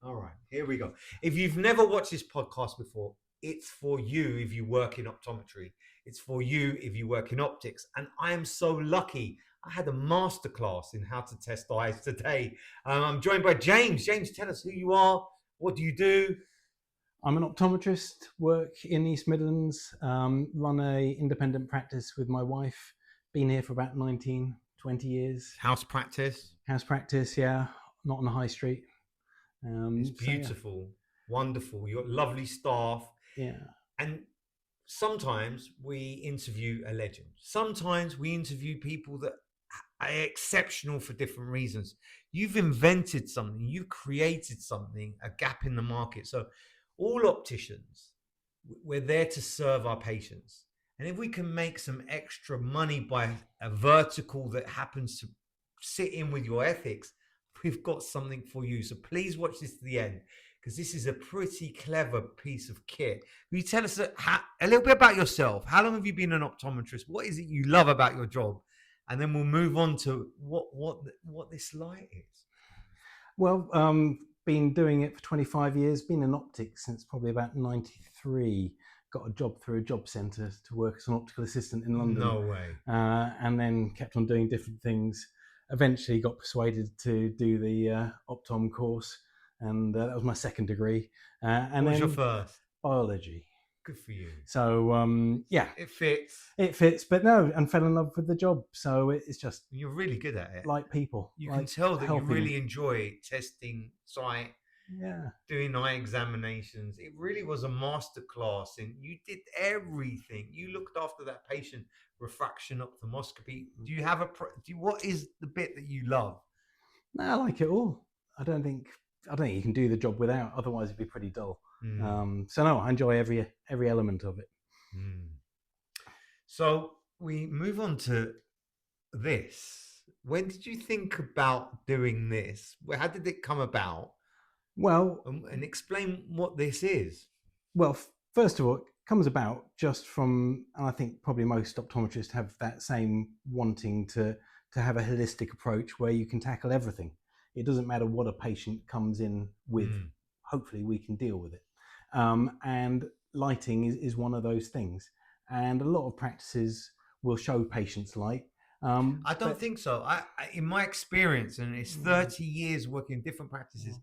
All right, here we go. If you've never watched this podcast before, it's for you if you work in optometry. It's for you if you work in optics. And I am so lucky. I had a masterclass in how to test eyes today. I'm joined by James. James, tell us who you are. What do you do? I'm an optometrist, work in East Midlands, run a independent practice with my wife. Been here for about 19, 20 years. House practice. House practice, yeah, not on the high street. It's beautiful, wonderful. You've got lovely staff. Yeah. And sometimes we interview a legend. Sometimes we interview people that are exceptional for different reasons. You've invented something, you've created something, a gap in the market. So all opticians, we're there to serve our patients. And if we can make some extra money by a vertical that happens to sit in with your ethics, we've got something for you. So please watch this to the end, because this is a pretty clever piece of kit. Will you tell us a little bit about yourself? How long have you been an optometrist? What is it you love about your job? And then we'll move on to what this light is. Well, been doing it for 25 years, been in optics since probably about 93. Got a job through a job centre to work as an optical assistant in London. No way. And then kept on doing different things. Eventually got persuaded to do the Optom course, and that was my second degree. And what was then your first? Biology. Good for you. So yeah, it fits. It fits, but no, and fell in love with the job. So it's just you're really good at it. Like people, you like can tell that you really them. enjoy testing sight. Yeah, doing eye examinations. It really was a masterclass, and you did everything. You looked after that patient. Refraction ophthalmoscopy. Do you have what is the bit that you love? No, I like it all. I don't think you can do the job without. Otherwise, it'd be pretty dull. So no, I enjoy every element of it. So we move on to this. When did you think about doing this? How did it come about? Well, and explain what this is. Well, first of all, it comes about just from, and I think probably most optometrists have that same wanting to have a holistic approach where you can tackle everything. It doesn't matter what a patient comes in with. Hopefully we can deal with it. And lighting is one of those things. And a lot of practices will show patients light. I don't think so. I in my experience, and it's 30 years working in different practices,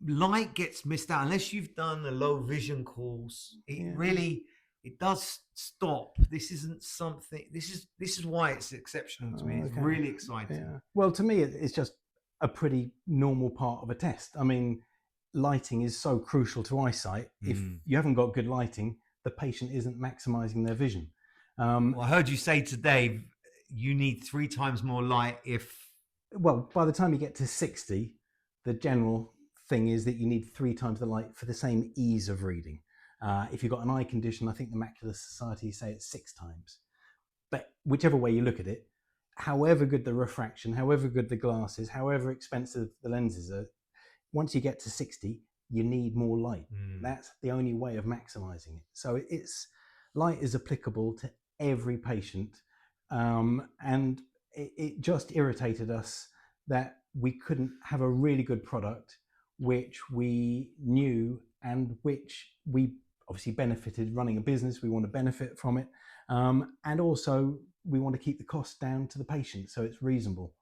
light gets missed out unless you've done a low vision course. It does stop. This isn't something. This is why it's exceptional to me. It's really exciting. Yeah. Well, to me, it's just a pretty normal part of a test. I mean, lighting is so crucial to eyesight. If you haven't got good lighting, the patient isn't maximizing their vision. Well, I heard you say today you need 3 times more light Well, by the time you get to 60, the general thing is that you need 3 times the light for the same ease of reading. If you've got an eye condition, I think the Macular Society say it's 6 times. But whichever way you look at it, however good the refraction, however good the glasses, however expensive the lenses are, once you get to 60, you need more light. That's the only way of maximizing it. So light is applicable to every patient. And it just irritated us that we couldn't have a really good product which we knew and which we obviously benefited running a business. We want to benefit from it. And also we want to keep the cost down to the patient so it's reasonable.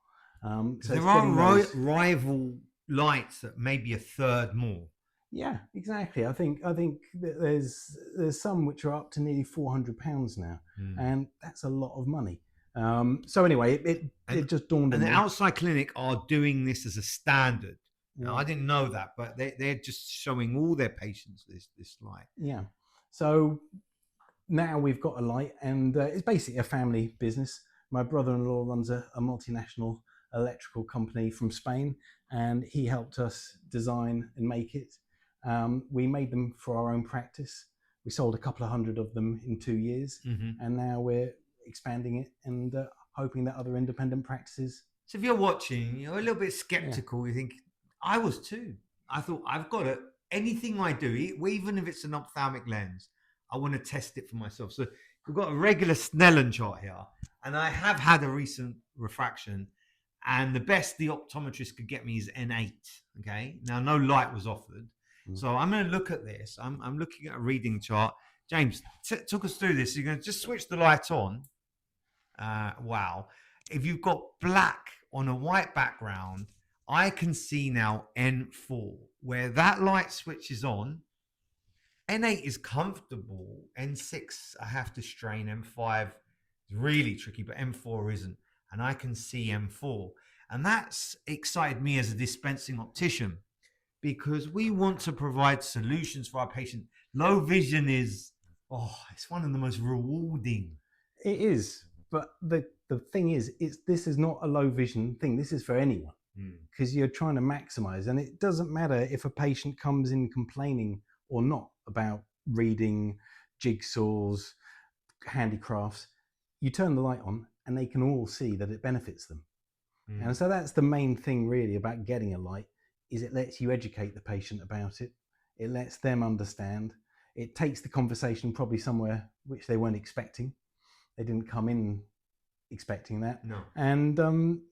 So there are rival lights that maybe a third more. Yeah, exactly. I think that there's some which are up to nearly £400 now, and that's a lot of money. So anyway, it just dawned on me. And the outside clinic are doing this as a standard. Now, I didn't know that, but they're just showing all their patients this light. Yeah. So now we've got a light, and it's basically a family business. My brother-in-law runs a multinational electrical company from Spain, and he helped us design and make it. We made them for our own practice. We sold a couple of hundred of them in 2 years, and now we're expanding it and hoping that other independent practices. So if you're watching, you're a little bit skeptical. You think, I was too. I thought, I've got to, anything I do, even if it's an ophthalmic lens, I want to test it for myself. So we've got a regular Snellen chart here, and I have had a recent refraction, and the best the optometrist could get me is N8. Okay, now no light was offered, so I'm going to look at this. I'm looking at a reading chart. James, talk us through this. You're going to just switch the light on. Wow, if you've got black on a white background, I can see now N4 where that light switches on. N8 is comfortable. N6 I have to strain. M5 is really tricky, but M4 isn't. And I can see M4. And that's excited me as a dispensing optician because we want to provide solutions for our patient. Low vision is, it's one of the most rewarding. It is. But the thing is, this is not a low vision thing. This is for anyone because you're trying to maximize. And it doesn't matter if a patient comes in complaining or not about reading, jigsaws, handicrafts. You turn the light on and they can all see that it benefits them. And so that's the main thing really about getting a light, is it lets you educate the patient about it. It lets them understand. It takes the conversation probably somewhere which they weren't expecting. They didn't come in expecting that. No. And from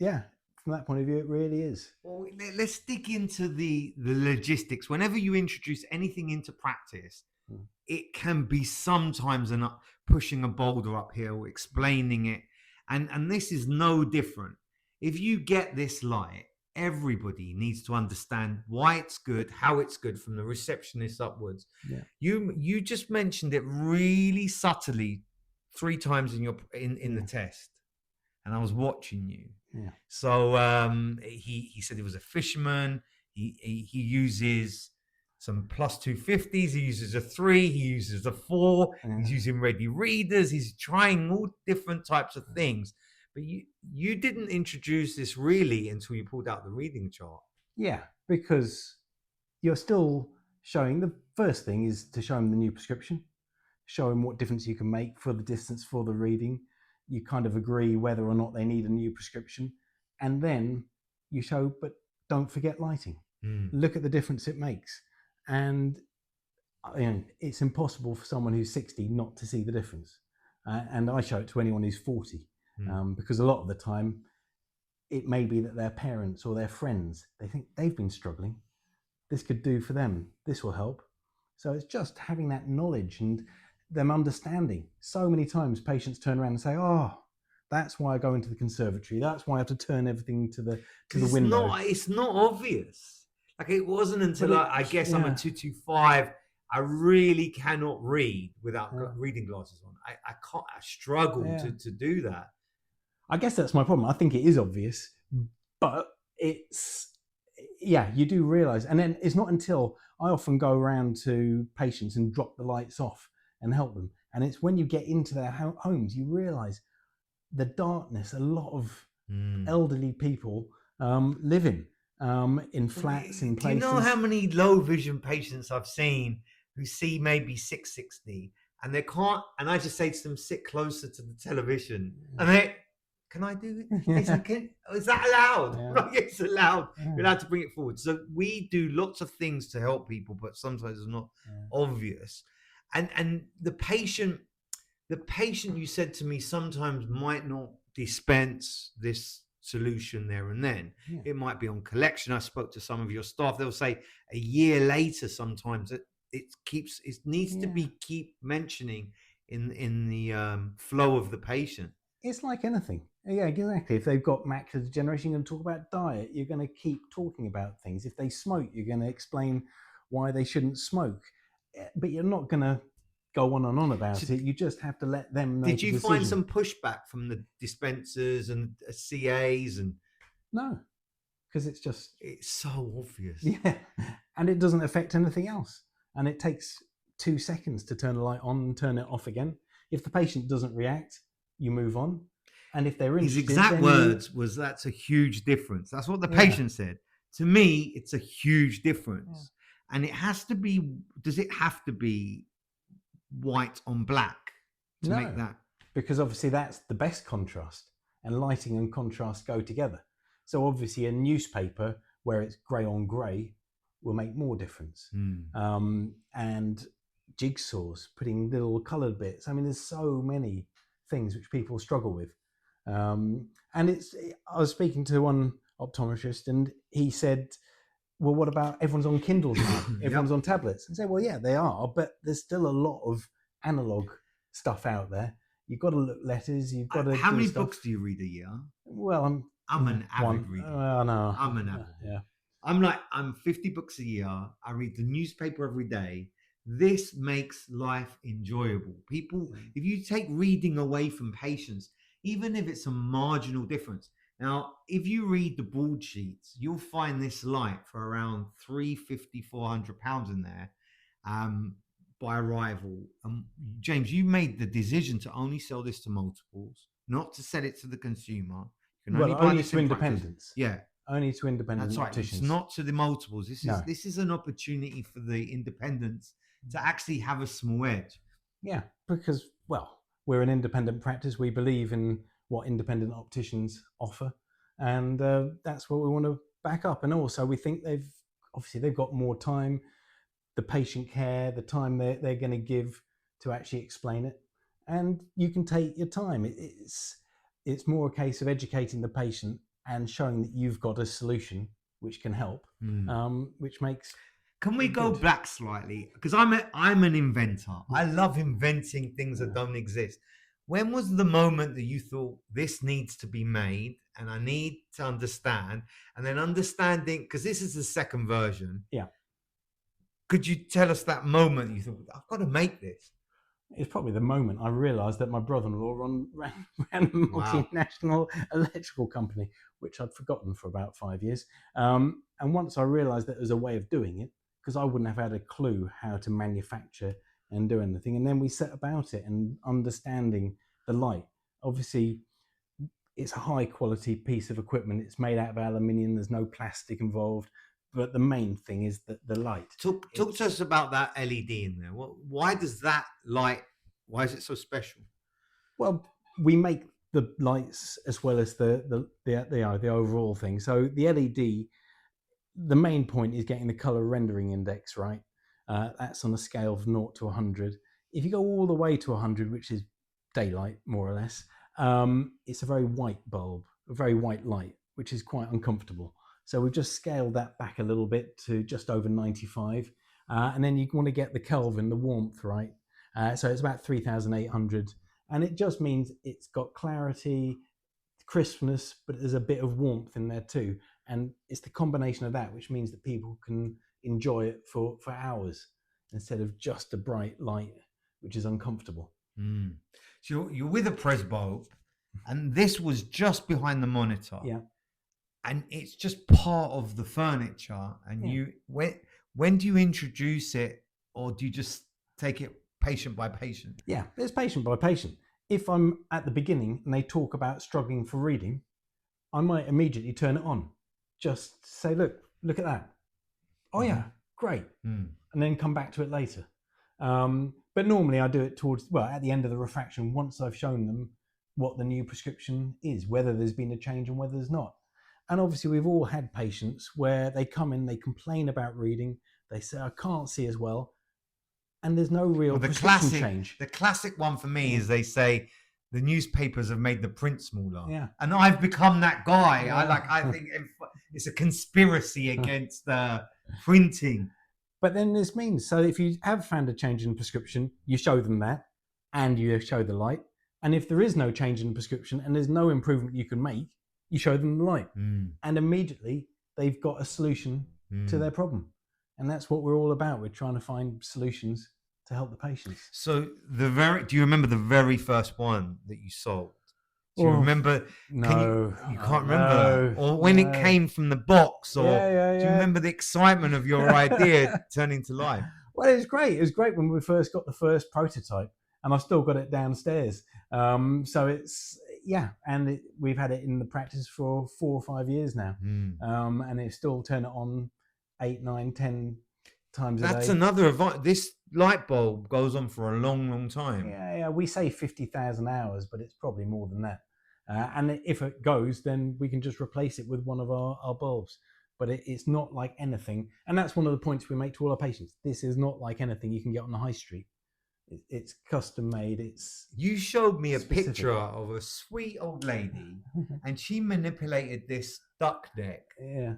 that point of view, it really is. Well, let's dig into the logistics. Whenever you introduce anything into practice, it can be sometimes pushing a boulder uphill, explaining it. And this is no different. If you get this light, everybody needs to understand why it's good, how it's good from the receptionist upwards. Yeah. You just mentioned it really subtly 3 times in the test, and I was watching you. Yeah. So he said he was a fisherman. He uses some +250s. He uses a 3. He uses a 4. Yeah. He's using ready readers. He's trying all different types of things. But you didn't introduce this really until you pulled out the reading chart. Yeah, because you're still showing, the first thing is to show him the new prescription, show him what difference you can make for the distance for the reading. You kind of agree whether or not they need a new prescription. And then you show, but don't forget lighting. Look at the difference it makes. And it's impossible for someone who's 60 not to see the difference. And I show it to anyone who's 40. Because a lot of the time it may be that their parents or their friends, they think they've been struggling. This could do for them. This will help. So it's just having that knowledge and them understanding. So many times patients turn around and say, that's why I go into the conservatory. That's why I have to turn everything to the window. It's not obvious. Like it wasn't until I guess I'm a 225. I really cannot read without reading glasses on. I can't. I struggle to do that. I guess that's my problem. I think it is obvious, but you do realize. And then it's not until I often go around to patients and drop the lights off and help them. And it's when you get into their homes, you realize the darkness a lot of elderly people live in flats, in places. Do you know how many low vision patients I've seen who see maybe 660 and they can't, and I just say to them, sit closer to the television. And they, can I do it? Is that allowed? Yeah. Like, it's allowed. Yeah. You're allowed to bring it forward. So we do lots of things to help people, but sometimes it's not obvious. And the patient you said to me sometimes might not dispense this solution there and then. Yeah. It might be on collection. I spoke to some of your staff. They'll say a year later sometimes it needs to be keep mentioning in the flow of the patient. It's like anything. Yeah, exactly. If they've got macular degeneration, you're going to talk about diet. You're going to keep talking about things. If they smoke, you're going to explain why they shouldn't smoke. But you're not going to go on and on about it. You just have to let them make a decision. Did you find some pushback from the dispensers and CAs? And no, because it's so obvious. Yeah, and it doesn't affect anything else. And it takes 2 seconds to turn the light on and turn it off again. If the patient doesn't react, you move on. And if they're interested, his exact words was, "That's a huge difference." That's what the patient said to me. It's a huge difference, and it has to be. Does it have to be white on black to make that? Because obviously that's the best contrast, and lighting and contrast go together. So obviously a newspaper where it's grey on grey will make more difference. And jigsaws, putting little coloured bits. I mean, there's so many things which people struggle with. And I was speaking to one optometrist, and he said, well, what about everyone's on Kindles now? Everyone's on tablets. And say, well, yeah, they are, but there's still a lot of analog stuff out there. You've got to look letters. You've got to. How many books do you read a year? Well, I'm an avid reader. No, I'm an avid. Yeah. I'm 50 books a year. I read the newspaper every day. This makes life enjoyable. People, if you take reading away from patients, even if it's a marginal difference. Now, if you read the broadsheets, you'll find this light for around £350-400 in there by arrival. James, you made the decision to only sell this to multiples, not to sell it to the consumer. You can only to independents. Yeah. Only to independent That's right. opticians. It's not to the multiples. This is an opportunity for the independents to actually have a small edge. Yeah, because, well, we're an independent practice. We believe in what independent opticians offer, and that's what we want to back up. And also, we think they've got more time, the patient care, the time they're going to give to actually explain it, and you can take your time. It's more a case of educating the patient and showing that you've got a solution which can help, which makes. Can we go back slightly? Because I'm an inventor. I love inventing things that don't exist. When was the moment that you thought this needs to be made and I need to understand? And then understanding, because this is the second version. Yeah. Could you tell us that moment you thought, I've got to make this? It's probably the moment I realised that my brother-in-law ran a multinational electrical company, which I'd forgotten for about 5 years. And once I realised that there was a way of doing it, because I wouldn't have had a clue how to manufacture and do anything. And then we set about it and understanding the light. Obviously, it's a high quality piece of equipment. It's made out of aluminium. There's no plastic involved. But the main thing is the light. Talk to us about that LED in there. Why does that light, why is it so special? Well, we make the lights as well as the overall thing. So the LED, the main point is getting the color rendering index right. That's on a scale of 0 to 100. If you go all the way to 100, which is daylight more or less, it's a very white bulb, a very white light, which is quite uncomfortable. So we've just scaled that back a little bit to just over 95. And then you want to get the Kelvin, the warmth, right? So it's about 3,800. And it just means it's got clarity, crispness, but there's a bit of warmth in there too. And it's the combination of that, which means that people can enjoy it for hours instead of just a bright light, which is uncomfortable. So you're with a Presbo, and this was just behind the monitor. Yeah. And it's just part of the furniture. And you, when do you introduce it, or do you just take it patient by patient? Yeah, it's patient by patient. If I'm at the beginning and they talk about struggling for reading, I might immediately turn it on. Just say, look at that. Oh yeah, great. And then come back to it later. But normally I do it at the end of the refraction, once I've shown them what the new prescription is, whether there's been a change and whether there's not. And obviously we've all had patients where they come in, they complain about reading, they say, I can't see as well. And there's no real prescription change. The classic one for me is they say the newspapers have made the print smaller. Yeah. And I've become that guy. Yeah. I think it's a conspiracy against printing. But then this means, so if you have found a change in prescription, you show them that and you show the light. And if there is no change in prescription and there's no improvement you can make, you show them the light. And immediately they've got a solution to their problem. And that's what we're all about. We're trying to find solutions to help the patients. So do you remember the very first one that you sold? Do you remember? No. You can't remember? Or when it came from the box? Or do you remember the excitement of your idea turning to life? Well, it was great. It was great when we first got the first prototype, and I've still got it downstairs. So it's, and we've had it in the practice for 4 or 5 years now. And it still turn it on 8, 9, 10 times a day. That's another advice. This light bulb goes on for a long, long time. Yeah. We say 50,000 hours, but it's probably more than that. And if it goes, then we can just replace it with one of our bulbs. But it's not like anything. And that's one of the points we make to all our patients. This is not like anything you can get on the high street. It's custom made. It's You showed me a specific. picture of a sweet old lady, and she manipulated this duck neck. Yeah.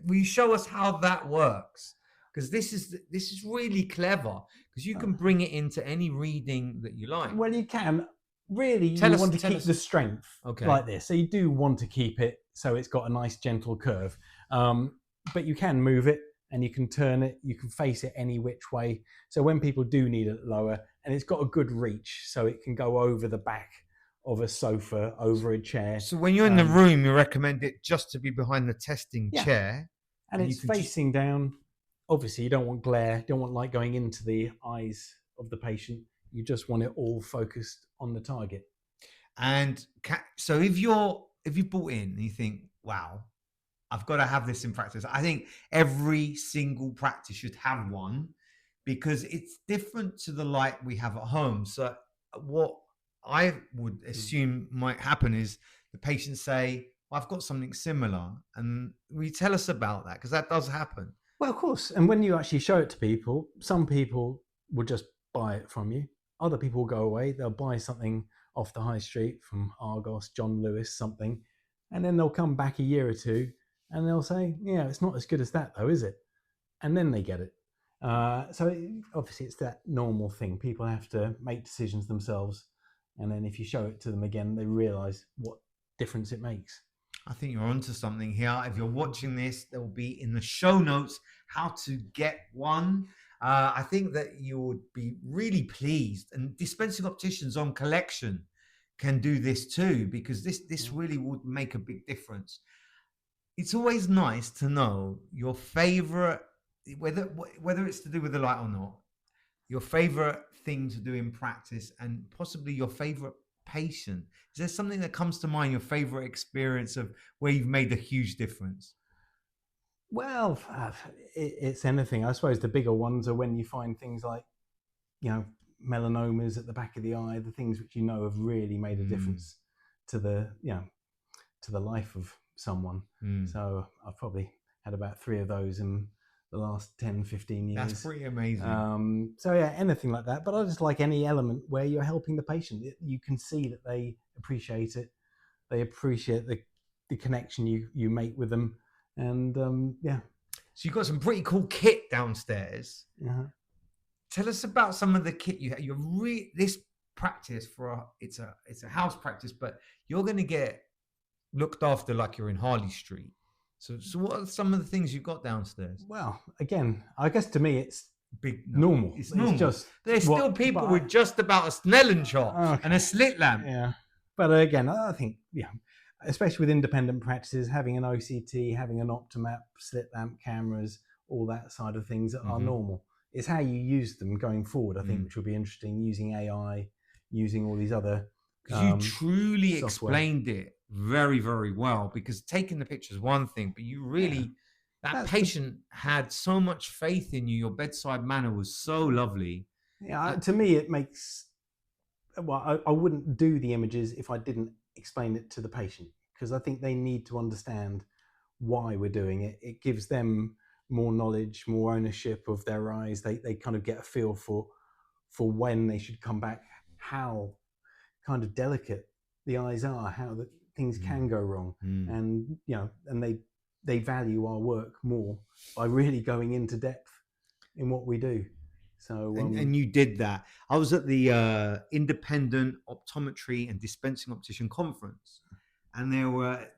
Will you show us how that works? Because this is really clever. Because you can bring it into any reading that you like. Well, you can. Really, Tell you us- want to tell keep us. the strength Okay. like this. So you do want to keep it so it's got a nice gentle curve. But you can move it and you can turn it. You can face it any which way. So when people do need it lower, and it's got a good reach, so it can go over the back of a sofa, over a chair. So when you're in the room, you recommend it just to be behind the testing Yeah. chair. And And it's you can just- facing down. Obviously, you don't want glare. You don't want light going into the eyes of the patient. You just want it all focused on the target. And so if you bought in and you think, wow, I've got to have this in practice. I think every single practice should have one, because it's different to the light we have at home. So what I would assume might happen is the patients say, well, I've got something similar. And will you tell us about that? Because that does happen. Well, of course. And when you actually show it to people, some people will just buy it from you. Other people will go away. They'll buy something off the high street from Argos, John Lewis, something. And then they'll come back a year or two and they'll say, yeah, it's not as good as that though, is it? And then they get it. Obviously it's that normal thing. People have to make decisions themselves. And then if you show it to them again, they realize what difference it makes. I think you're onto something here. If you're watching this, there will be in the show notes how to get one. I think that you would be really pleased. And dispensing opticians on collection can do this too, because this really would make a big difference. It's always nice to know your favorite, whether it's to do with the light or not, your favorite thing to do in practice, and possibly your favorite patient. Is there something that comes to mind, your favorite experience of where you've made a huge difference? Well, it's anything. I suppose the bigger ones are when you find things like, melanomas at the back of the eye, the things which have really made a difference to the life of someone. So I've probably had about 3 of those in the last 10, 15 years. That's pretty amazing. Anything like that. But I just like any element where you're helping the patient. You can see that they appreciate it. They appreciate the connection you make with them. And So you've got some pretty cool kit downstairs. Uh-huh. Tell us about some of the kit you have. This practice it's a house practice, but you're going to get looked after like you're in Harley Street. So what are some of the things you've got downstairs? Well, again, I guess to me it's big normal. It's normal. There's still still people with just about a Snellen shot and a slit lamp. Yeah, but again, I think especially with independent practices, having an OCT, having an Optomap, slit lamp cameras, all that side of things are normal. It's how you use them going forward, I think, which will be interesting, using AI, using all these other Because you truly software. explained it very, very well, because taking the picture is one thing, but you really, that patient had so much faith in you. Your bedside manner was so lovely. Yeah, to me, it makes, I wouldn't do the images if I didn't explain it to the patient, because I think they need to understand why we're doing it. It gives them more knowledge, more ownership of their eyes. They kind of get a feel for when they should come back, how kind of delicate the eyes are, how the things can go wrong. And, and they value our work more by really going into depth in what we do. So, and you did that. I was at the Independent Optometry and Dispensing Optician Conference, and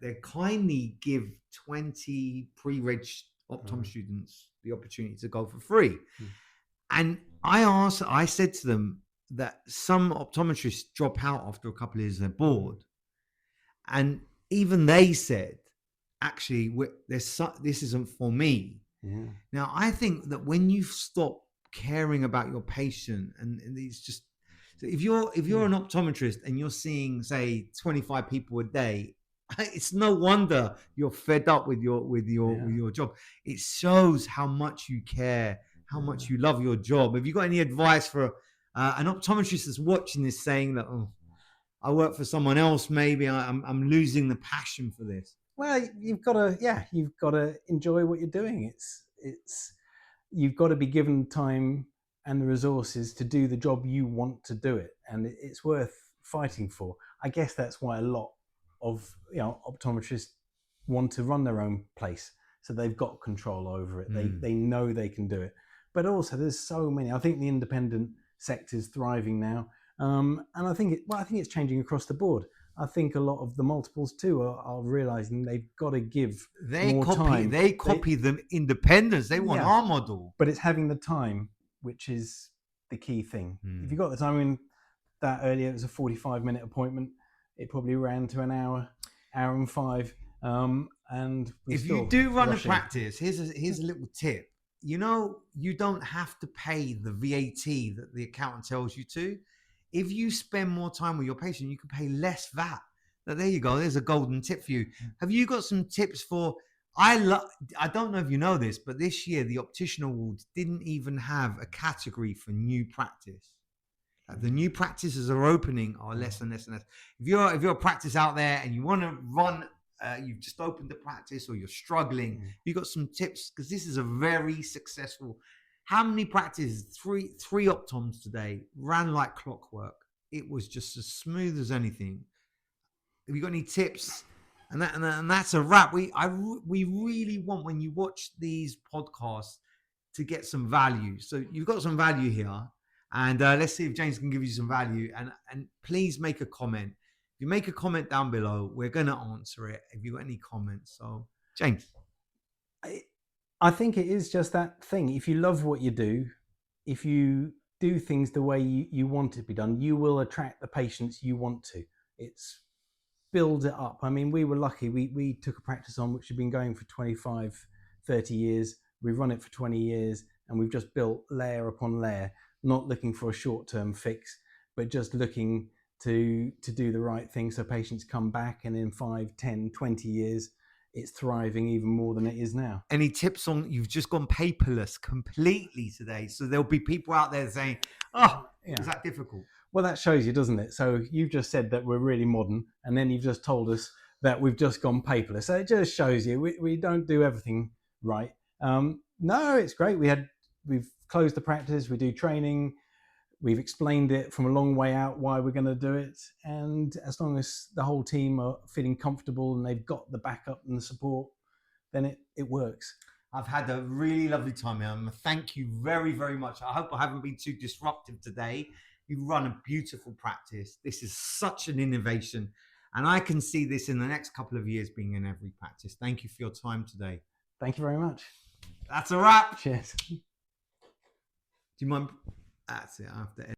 they kindly give 20 pre-reg optom students the opportunity to go for free. And I said to them that some optometrists drop out after a couple of years, they're bored. And even they said, actually, this isn't for me. Yeah. Now, I think that when you stop caring about your patient, and it's just, if you're an optometrist and you're seeing, say, 25 people a day, it's no wonder you're fed up with your job. It shows how much you care, how much you love your job. Have you got any advice for an optometrist that's watching this, saying that, I work for someone else, maybe I'm losing the passion for this? Well, you've got to enjoy what you're doing. It's you've got to be given time and the resources to do the job you want to do it, and it's worth fighting for. I guess that's why a lot of optometrists want to run their own place, so they've got control over it. They know they can do it. But also, there's so many. I think the independent sector is thriving now, and I think it's changing across the board. I think a lot of the multiples too are realizing they've got to give more time. They copy the independents. They want our model, but it's having the time, which is the key thing. If you got the time, I mean, that earlier it was a 45-minute appointment. It probably ran to an hour and 5. And if you do run a practice, here's a little tip. You don't have to pay the VAT that the accountant tells you to. If you spend more time with your patient, you can pay less VAT. Now, there you go. There's a golden tip for you. Have you got some tips for? I don't know if you know this, but this year the Optician Awards didn't even have a category for new practice. The new practices are opening are less and less and less. If you're a practice out there and you want to run, you've just opened the practice or you're struggling, you got some tips, because this is a very successful. How many practices? Three optoms today ran like clockwork. It was just as smooth as anything. Have you got any tips? And that's a wrap. We really want, when you watch these podcasts, to get some value. So you've got some value here, and let's see if James can give you some value. And please make a comment. If you make a comment down below, we're going to answer it. If you've got any comments, so James. I think it is just that thing. If you love what you do, if you do things the way you want it to be done, you will attract the patients you want to. It's build it up. I mean, we were lucky. We took a practice on which had been going for 25, 30 years. We've run it for 20 years, and we've just built layer upon layer, not looking for a short-term fix, but just looking to do the right thing so patients come back, and in 5, 10, 20 years, it's thriving even more than it is now. Any tips on, you've just gone paperless completely today, so there'll be people out there saying, is that difficult? Well, that shows you, doesn't it? So you've just said that we're really modern, and then you've just told us that we've just gone paperless. So it just shows you we don't do everything right. No, it's great. We've closed the practice, we do training, we've explained it from a long way out why we're going to do it, and as long as the whole team are feeling comfortable and they've got the backup and the support, then it works. I've had a really lovely time here. Thank you very, very much. I hope I haven't been too disruptive today. You run a beautiful practice. This is such an innovation, and I can see this in the next couple of years being in every practice. Thank you for your time today. Thank you very much. That's a wrap. Cheers. Do you mind? That's it. I have to edit.